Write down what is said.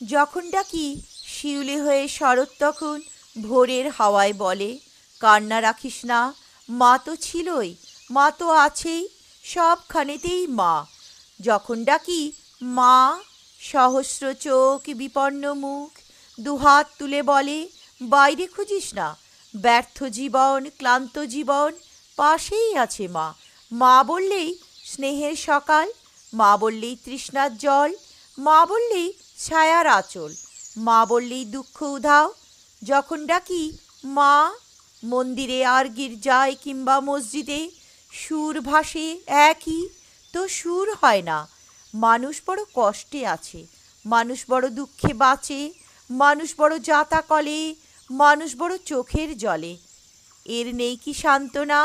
যখন ডাকি শিউলি হয়ে শরৎ তখন ভোরের হাওয়ায় বলে, কান্না রাখিস না, মা তো ছিলই, মা তো আছেই, সবখানেতেই মা। যখন ডাকি মা, সহস্র চোখ বিপন্ন মুখ দুহাত তুলে বলে, বাইরে খুঁজিস না, ব্যর্থ জীবন ক্লান্ত জীবন পাশেই আছে মা। মা বললেই স্নেহের সকাল, মা বললেই তৃষ্ণার জল, মা বললেই ছায়ার আঁচল, মা বললেই দুঃখ উধাও। যখন ডাকি মা, মন্দিরে আর গির্জায় কিংবা মসজিদে সুর ভাসে একই, তো সুর হয় না। মানুষ বড় কষ্টে আছে, মানুষ বড় দুঃখে বাঁচে, মানুষ বড় যাতা কলে, মানুষ বড় চোখের জলে। এর নেই কি সান্ত্বনা?